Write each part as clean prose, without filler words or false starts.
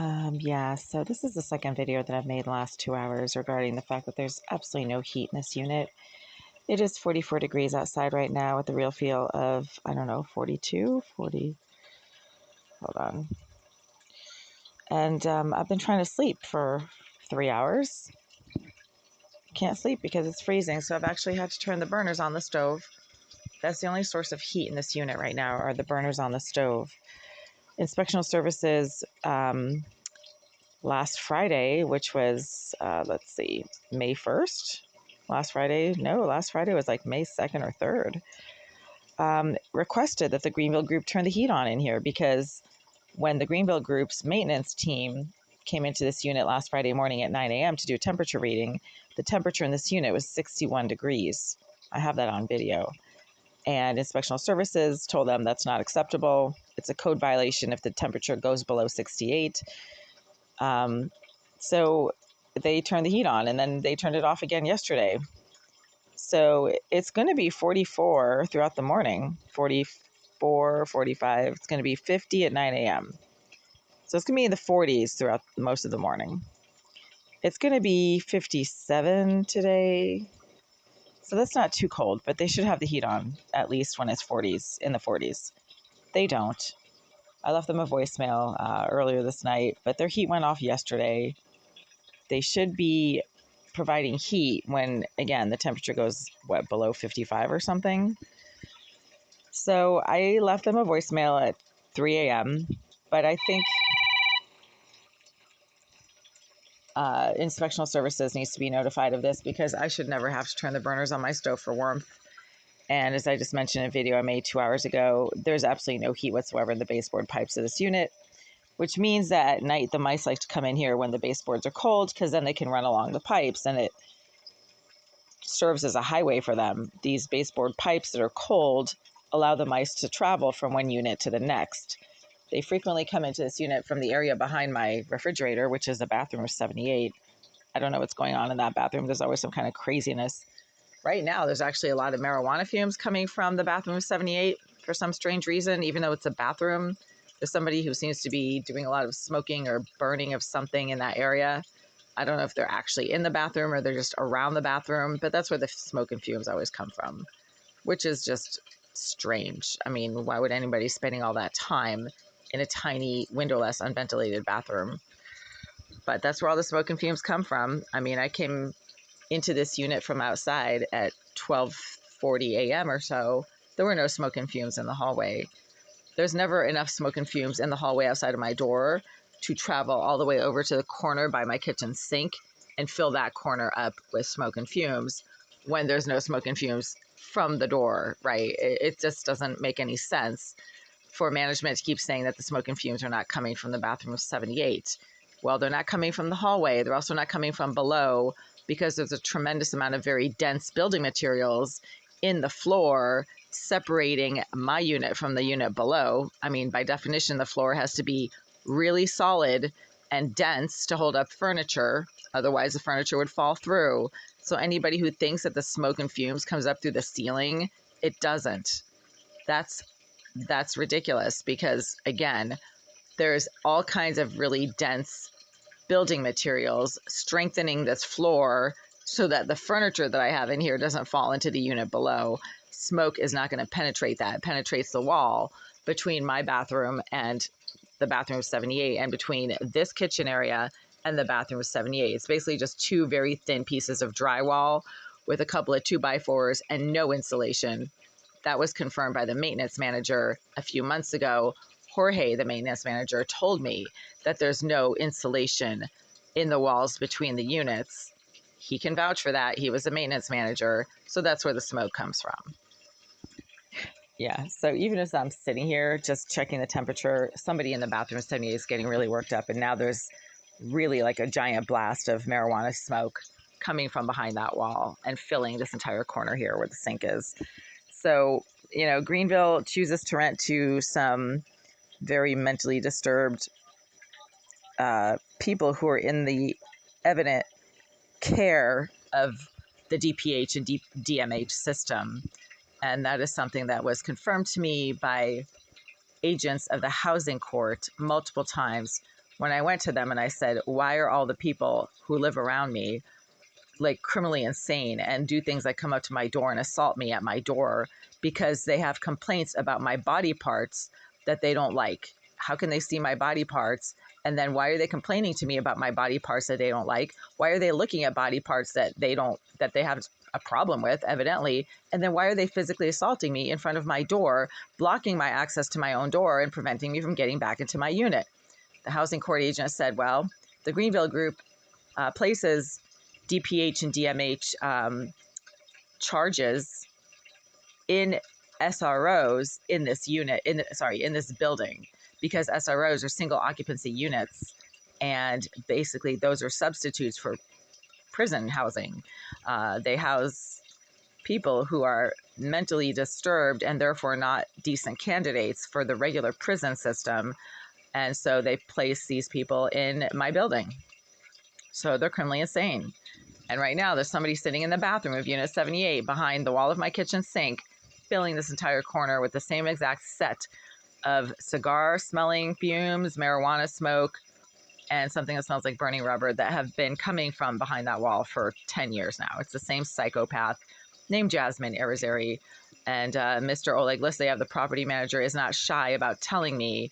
Yeah, so this is the second video that I've made in the last 2 hours regarding the fact that there's absolutely no heat in this unit. It is 44 degrees outside right now with a real feel of, I don't know, 42, 40, hold on. And I've been trying to sleep for 3 hours. Can't sleep because it's freezing, so I've actually had to turn the burners on the stove. That's the only source of heat in this unit right now are the burners on the stove. Inspectional services last Friday, which was, let's see, May 1st. Last Friday was like May 2nd or 3rd, requested that the Greenville group turn the heat on in here because when the Greenville group's maintenance team came into this unit last Friday morning at 9 a.m. to do a temperature reading, the temperature in this unit was 61 degrees. I have that on video. And inspectional services told them that's not acceptable. It's a code violation if the temperature goes below 68. So they turned the heat on and then they turned it off again yesterday. So it's going to be 44 throughout the morning, 44, 45. It's going to be 50 at 9 a.m. So it's going to be in the 40s throughout most of the morning. It's going to be 57 today. So that's not too cold, but they should have the heat on at least when it's 40s, in the 40s. They don't. I left them a voicemail earlier this night, but their heat went off yesterday. They should be providing heat when, again, the temperature goes, below 55 or something. So I left them a voicemail at 3 a.m., but I think inspectional services needs to be notified of this because I should never have to turn the burners on my stove for warmth. And as I just mentioned in a video I made 2 hours ago, there's absolutely no heat whatsoever in the baseboard pipes of this unit, which means that at night the mice like to come in here when the baseboards are cold because then they can run along the pipes and it serves as a highway for them. These baseboard pipes that are cold allow the mice to travel from one unit to the next. They frequently come into this unit from the area behind my refrigerator, which is the bathroom of 78. I don't know what's going on in that bathroom. There's always some kind of craziness. Right now, there's actually a lot of marijuana fumes coming from the bathroom of 78 for some strange reason, even though it's a bathroom. There's somebody who seems to be doing a lot of smoking or burning of something in that area. I don't know if they're actually in the bathroom or they're just around the bathroom, but that's where the smoke and fumes always come from, which is just strange. I mean, why would anybody spending all that time in a tiny, windowless, unventilated bathroom? But that's where all the smoke and fumes come from. I mean, I came into this unit from outside at 12:40 a.m. or so. There were no smoke and fumes in the hallway. There's never enough smoke and fumes in the hallway outside of my door to travel all the way over to the corner by my kitchen sink and fill that corner up with smoke and fumes when there's no smoke and fumes from the door, right? It just doesn't make any sense for management to keep saying that the smoke and fumes are not coming from the bathroom of 78. Well, they're not coming from the hallway. They're also not coming from below because there's a tremendous amount of very dense building materials in the floor separating my unit from the unit below. I mean, by definition, the floor has to be really solid and dense to hold up furniture. Otherwise, the furniture would fall through. So anybody who thinks that the smoke and fumes comes up through the ceiling, it doesn't. That's ridiculous because, again, there's all kinds of really dense building materials strengthening this floor so that the furniture that I have in here doesn't fall into the unit below. Smoke is not going to penetrate that. It penetrates the wall between my bathroom and the bathroom of 78 and between this kitchen area and the bathroom of 78. It's basically just two very thin pieces of drywall with a couple of 2x4s and no insulation. That was confirmed by the maintenance manager a few months ago. Jorge, the maintenance manager, told me that there's no insulation in the walls between the units. He can vouch for that. He was a maintenance manager, so that's where the smoke comes from. Yeah, so even as I'm sitting here just checking the temperature, somebody in the bathroom 78 is getting really worked up, and now there's really like a giant blast of marijuana smoke coming from behind that wall and filling this entire corner here where the sink is. So, you know, Greenville chooses to rent to some very mentally disturbed people who are in the evident care of the DPH and DMH system. And that is something that was confirmed to me by agents of the housing court multiple times when I went to them and I said, why are all the people who live around me like criminally insane and do things like come up to my door and assault me at my door because they have complaints about my body parts that they don't like? How can they see my body parts? And then why are they complaining to me about my body parts that they don't like? Why are they looking at body parts that they have a problem with, evidently? And then why are they physically assaulting me in front of my door, blocking my access to my own door and preventing me from getting back into my unit? The housing court agent said, well, the Greenville group places DPH and DMH charges in SROs in this unit, in this building, because SROs are single occupancy units, and basically those are substitutes for prison housing. They house people who are mentally disturbed and therefore not decent candidates for the regular prison system, and so they place these people in my building. So they're criminally insane. And right now there's somebody sitting in the bathroom of unit 78 behind the wall of my kitchen sink, filling this entire corner with the same exact set of cigar smelling fumes, marijuana smoke, and something that smells like burning rubber that have been coming from behind that wall for 10 years now. It's the same psychopath named Jasmine Irizarry. And Mr. Oleg Lisleyev, the property manager, is not shy about telling me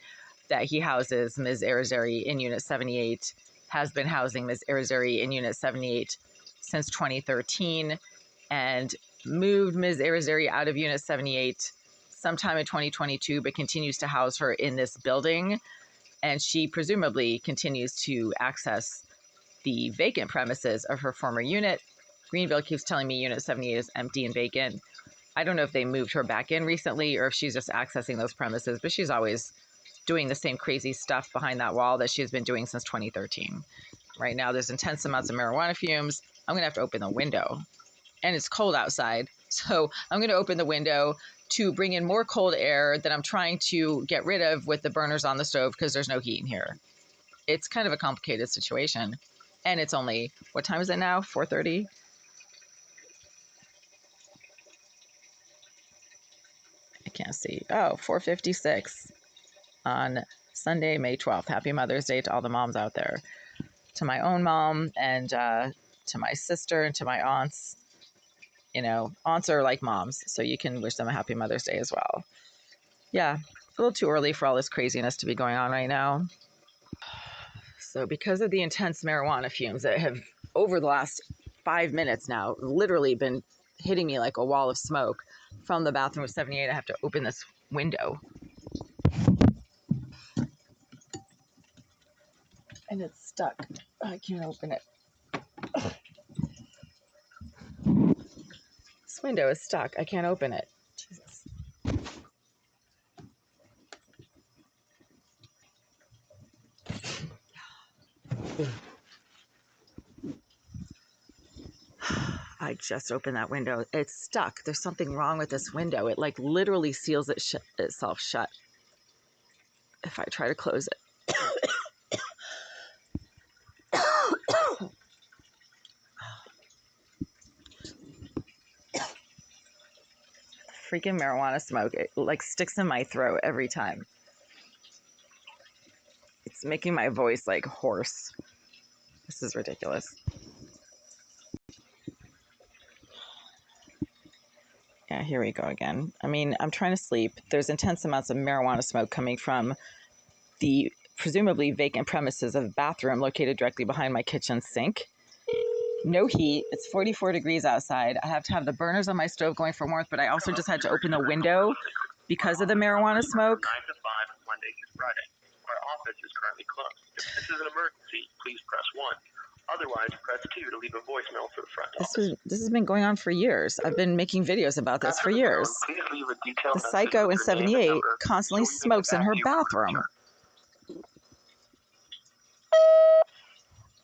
that he houses Ms. Irizarry in unit 78, has been housing Ms. Irizarry in unit 78 since 2013, and moved Ms. Irizarry out of unit 78 sometime in 2022, but continues to house her in this building. And she presumably continues to access the vacant premises of her former unit. Greenville keeps telling me unit 78 is empty and vacant. I don't know if they moved her back in recently or if she's just accessing those premises, but she's always doing the same crazy stuff behind that wall that she's been doing since 2013. Right now, there's intense amounts of marijuana fumes. I'm going to have to open the window. And it's cold outside, so I'm going to open the window to bring in more cold air that I'm trying to get rid of with the burners on the stove because there's no heat in here. It's kind of a complicated situation. And it's only, what time is it now? 4:30? I can't see. Oh, 4:56 on Sunday, May 12th. Happy Mother's Day to all the moms out there. To my own mom and to my sister and to my aunts. You know, aunts are like moms, so you can wish them a happy Mother's Day as well. Yeah, a little too early for all this craziness to be going on right now. So because of the intense marijuana fumes that have, over the last 5 minutes now, literally been hitting me like a wall of smoke from the bathroom of 78, I have to open this window. And it's stuck. I can't open it. This window is stuck. I can't open it. Jesus. I just opened that window. It's stuck. There's something wrong with this window. It like literally seals itself shut if I try to close it. Freaking marijuana smoke. It like sticks in my throat every time. It's making my voice like hoarse. This is ridiculous. Yeah, here we go again. I mean, I'm trying to sleep. There's intense amounts of marijuana smoke coming from the presumably vacant premises of a bathroom located directly behind my kitchen sink. No heat. It's 44 degrees outside. I have to have the burners on my stove going for warmth, but I also just had to open the window because of the marijuana smoke. 9 to 5, Monday through Friday. Our office is currently closed. If this is an emergency, please press 1. Otherwise, press 2 to leave a voicemail for the front office. This has been going on for years. I've been making videos about this for years. The psycho in 78 constantly smokes in her bathroom.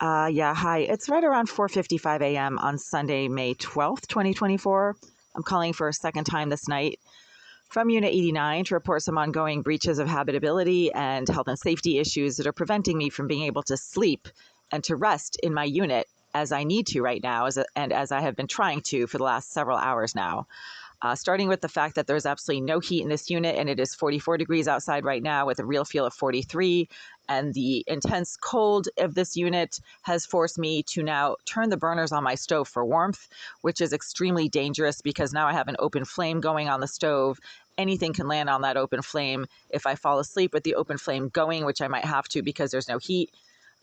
Yeah, hi. It's right around 4:55 a.m. on Sunday, May 12th, 2024. I'm calling for a second time this night from Unit 89 to report some ongoing breaches of habitability and health and safety issues that are preventing me from being able to sleep and to rest in my unit as I need to right now, as I have been trying to for the last several hours now. Starting with the fact that there's absolutely no heat in this unit, and it is 44 degrees outside right now with a real feel of 43. And the intense cold of this unit has forced me to now turn the burners on my stove for warmth, which is extremely dangerous because now I have an open flame going on the stove. Anything can land on that open flame. If I fall asleep with the open flame going, which I might have to because there's no heat,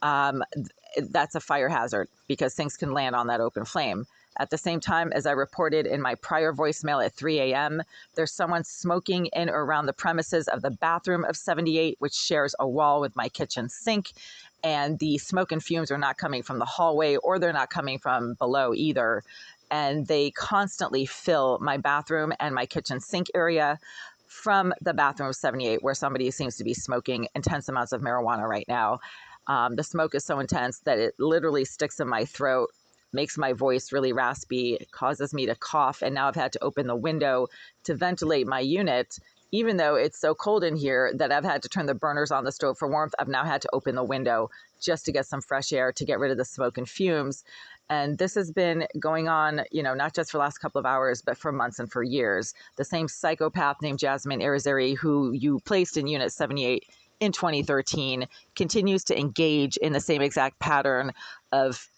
that's a fire hazard because things can land on that open flame. At the same time, as I reported in my prior voicemail at 3 a.m., there's someone smoking in or around the premises of the bathroom of 78, which shares a wall with my kitchen sink. And the smoke and fumes are not coming from the hallway, or they're not coming from below either. And they constantly fill my bathroom and my kitchen sink area from the bathroom of 78, where somebody seems to be smoking intense amounts of marijuana right now. The smoke is so intense that it literally sticks in my throat, makes my voice really raspy, causes me to cough, and now I've had to open the window to ventilate my unit. Even though it's so cold in here that I've had to turn the burners on the stove for warmth, I've now had to open the window just to get some fresh air, to get rid of the smoke and fumes. And this has been going on, not just for the last couple of hours, but for months and for years. The same psychopath named Jasmine Irizarry, who you placed in Unit 78 in 2013, continues to engage in the same exact pattern of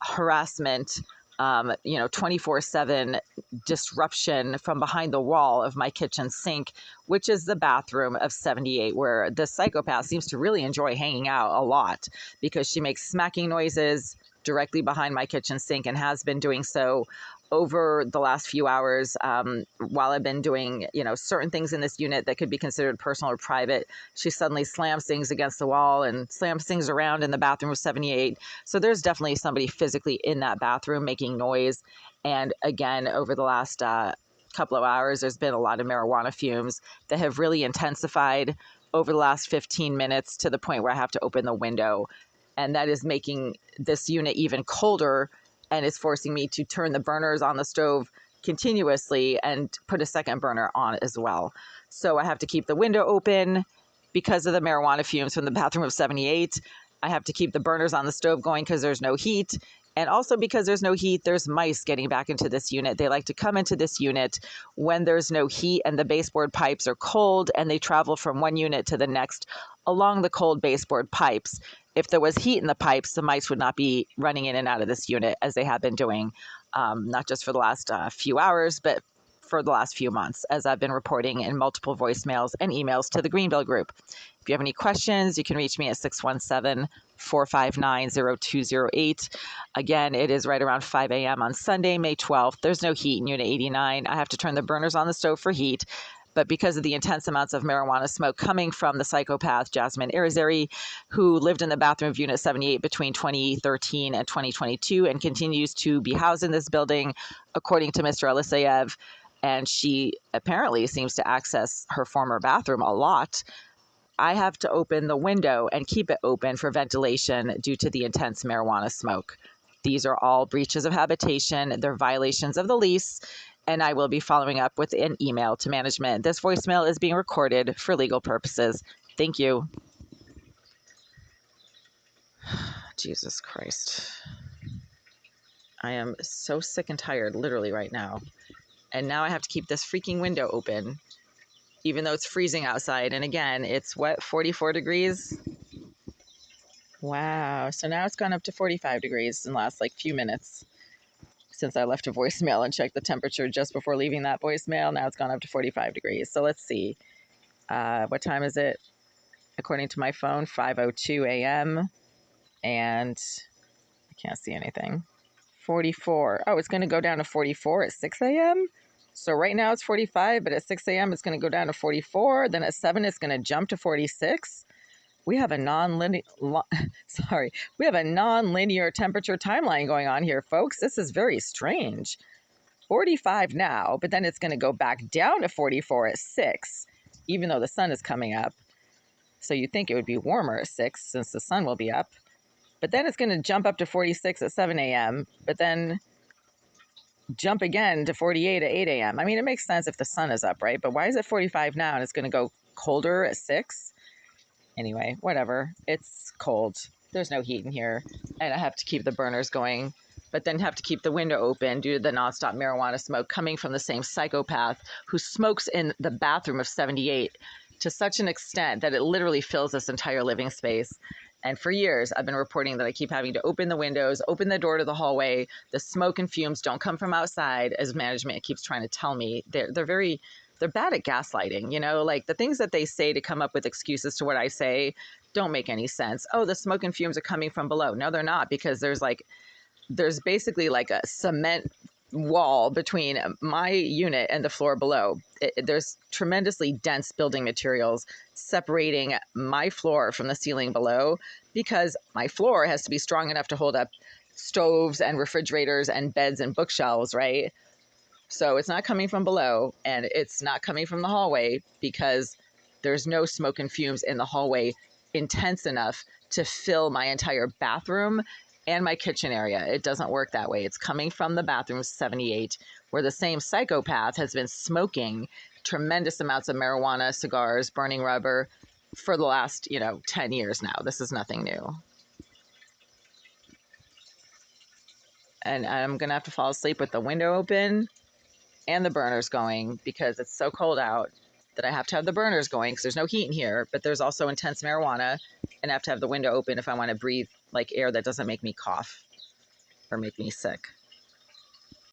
harassment, 24/7 disruption from behind the wall of my kitchen sink, which is the bathroom of 78, where the psychopath seems to really enjoy hanging out a lot because she makes smacking noises directly behind my kitchen sink and has been doing so over the last few hours, while I've been doing, certain things in this unit that could be considered personal or private. She suddenly slams things against the wall and slams things around in the bathroom of 78. So there's definitely somebody physically in that bathroom making noise. And again, over the last couple of hours, there's been a lot of marijuana fumes that have really intensified over the last 15 minutes to the point where I have to open the window. And that is making this unit even colder, and it's forcing me to turn the burners on the stove continuously and put a second burner on as well. So I have to keep the window open because of the marijuana fumes from the bathroom of 78. I have to keep the burners on the stove going because there's no heat. And also because there's no heat, there's mice getting back into this unit. They like to come into this unit when there's no heat and the baseboard pipes are cold, and they travel from one unit to the next along the cold baseboard pipes. If there was heat in the pipes, the mice would not be running in and out of this unit as they have been doing, not just for the last few hours, but for the last few months, as I've been reporting in multiple voicemails and emails to the Greenville group. If you have any questions, you can reach me at 617-459-0208. Again, it is right around 5 a.m. on Sunday, May 12th. There's no heat in Unit 89. I have to turn the burners on the stove for heat. But because of the intense amounts of marijuana smoke coming from the psychopath Jasmine Irizarry, who lived in the bathroom of Unit 78 between 2013 and 2022 and continues to be housed in this building, according to Mr. Elisayev, and she apparently seems to access her former bathroom a lot, I have to open the window and keep it open for ventilation due to the intense marijuana smoke. These are all breaches of habitation. They're violations of the lease, and I will be following up with an email to management. This voicemail is being recorded for legal purposes. Thank you. Jesus Christ. I am so sick and tired, literally right now. And now I have to keep this freaking window open, even though it's freezing outside. And again, it's what, 44 degrees? Wow. So now it's gone up to 45 degrees in the last few minutes since I left a voicemail and checked the temperature just before leaving that voicemail. Now it's gone up to 45 degrees. So let's see. What time is it? According to my phone, 5:02 a.m. And I can't see anything. 44. Oh, it's going to go down to 44 at 6 a.m.? So right now it's 45, but at 6 a.m. it's going to go down to 44. Then at 7 it's going to jump to 46. We have a non-linear temperature timeline going on here, folks. This is very strange. 45 now, but then it's going to go back down to 44 at 6, even though the sun is coming up. So you'd think it would be warmer at 6 since the sun will be up. But then it's going to jump up to 46 at 7 a.m., but then jump again to 48 at 8 a.m. I mean, it makes sense if the sun is up, right? But why is it 45 now and it's going to go colder at 6? Anyway, whatever. It's cold. There's no heat in here, and I have to keep the burners going but then have to keep the window open due to the nonstop marijuana smoke coming from the same psychopath who smokes in the bathroom of 78 to such an extent that it literally fills this entire living space. And for years, I've been reporting that I keep having to open the windows, open the door to the hallway. The smoke and fumes don't come from outside, as management keeps trying to tell me. They're bad at gaslighting, you know, like the things that they say to come up with excuses to what I say don't make any sense. Oh, the smoke and fumes are coming from below. No, they're not, because there's basically like a cement wall between my unit and the floor below. There's tremendously dense building materials separating my floor from the ceiling below, because my floor has to be strong enough to hold up stoves and refrigerators and beds and bookshelves, right? So it's not coming from below, and it's not coming from the hallway, because there's no smoke and fumes in the hallway intense enough to fill my entire bathroom and my kitchen area. It doesn't work that way. It's coming from the bathroom 78, where the same psychopath has been smoking tremendous amounts of marijuana, cigars, burning rubber for the last, 10 years now. This is nothing new. And I'm going to have to fall asleep with the window open and the burners going, because it's so cold out that I have to have the burners going because there's no heat in here, but there's also intense marijuana, and I have to have the window open if I want to breathe like air that doesn't make me cough or make me sick.